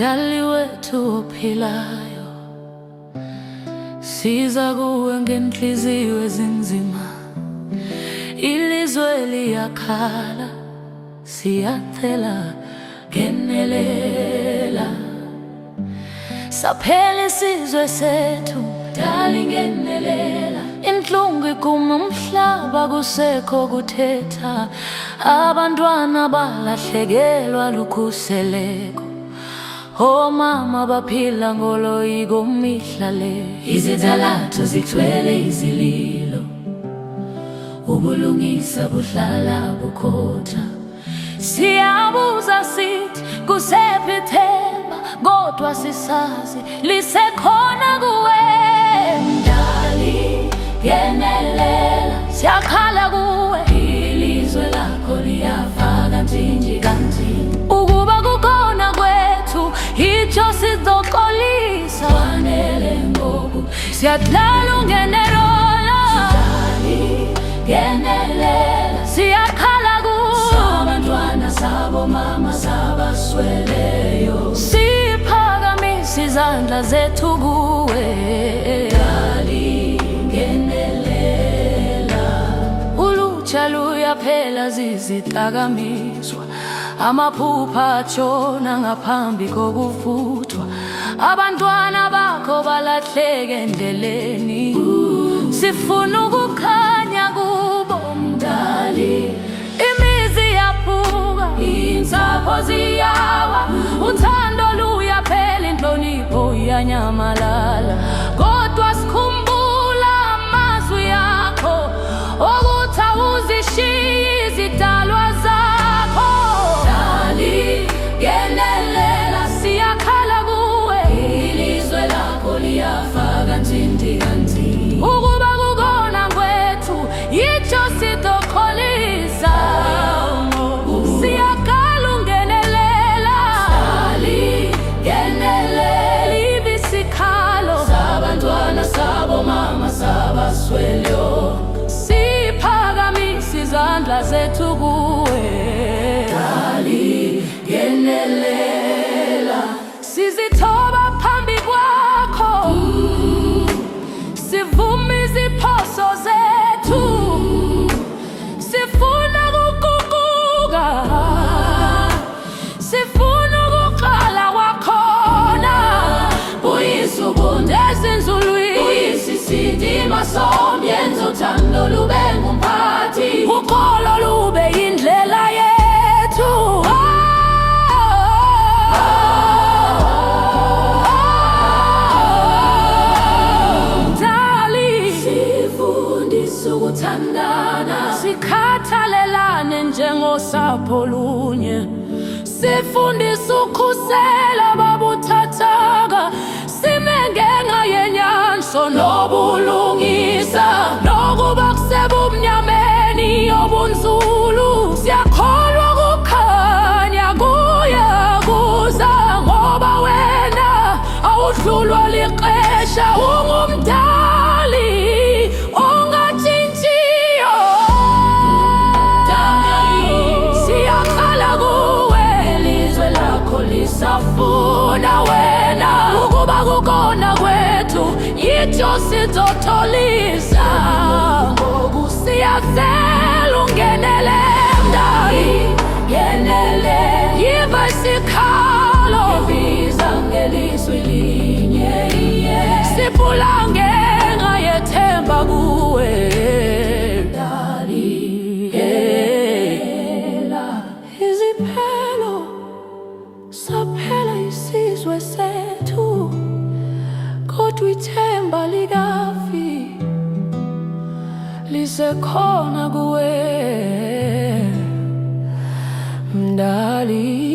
Mdali wethu ophilayo, siza kuwe ngenhliziyo ezinzima. Ilizwe liyakhala, siyacela ngenelela. Saphela isizwe sethu, Mdali ngenelela. Inhlungu iguma umhlaba, kusekho kuthetha. Abantwana balahlekelwa lukhuseleko. Omama baphila ngoloyiko mihla le. Izitalatho zithwele izililo, ubulungisa buhlala bukhotha. Siyabuza sithi kusephi ithemba, kodwa sisazi lisekhona kuwe. Mdali ngenelela, siyakhala kuwe. Ilizwe lakho liyafa kanzinji kanzinji. Ukuba kukhona kwethu itsho sizoxolisa. Wanele ngoku siyadlala ungenelela. Mdali ngenelela, siyakhala kuwe. Sabantwana sabomama sabasweleyo, siphakamisa izandla zethu kuwe. Mdali ngenelela. Ulutsha luyaphela zizidakamizwa, amaphupha atshona ngaphambi kokuvuthwa. Abantwana bakho balahleka endleleni, sifuna ukukhanya kubo. Mdali, imizi yaphuka, insapho ziyawa, uthando luyaphela, inhlonipho iyanyamalala. Kodwa sikhumbula amazwi akho ukuthi awuzishiyi izidalwa zakho. Mdali ngenelela, siyakhala kuwe. Ilizwe lakho liyafa kanzinji kanzinji. Ukuba kukhona kwethu itsho sizoxolisa. Siyakhala ungenelela. Mdali ngenelela. Libi sikhalo sabantwana sabomama sabasweleyo, siphakamisa izandla zethu kuwe. Mdali ngenelela. Sizithoba phambi kwakho, sivuma iziphoso zethu. Sifuna ukuguquka, sifuna ukuqala kwakhona. Buyisa ubuntu ezinzulwini, buyisa isidima somyenzi. Uthando lube ngumphathi, uxolo lube yindlela yethu. Mdali, sifundisa ukuthandana, sikhathalelane njengosapho lunye. Sifundisa ukhusela babuthathaka, sime ngenxa yenyanso nobulungisa. Nokuba kusebumnyameni obunzulu, siyakholwa kukhanya kuyakuza. Ngoba wena awudlulwa lixesha, ungumdali ongatshintshiyo. Siyakhala kuwe, ilizwe lakho lisafuna wena. Ukuba kukhona kwethu itsho sizoxolisa. Ngoku siyacela ungenele. Mdali ngenele, yiva isikhalo, ibiza ngelizwi linye. Siphula ngenxa yethemba kuwe. Mdali ngenelela. Iziphelo saphela isizwe sethu, kodwa ithemba likafi lisekhona kuwe. Mdali.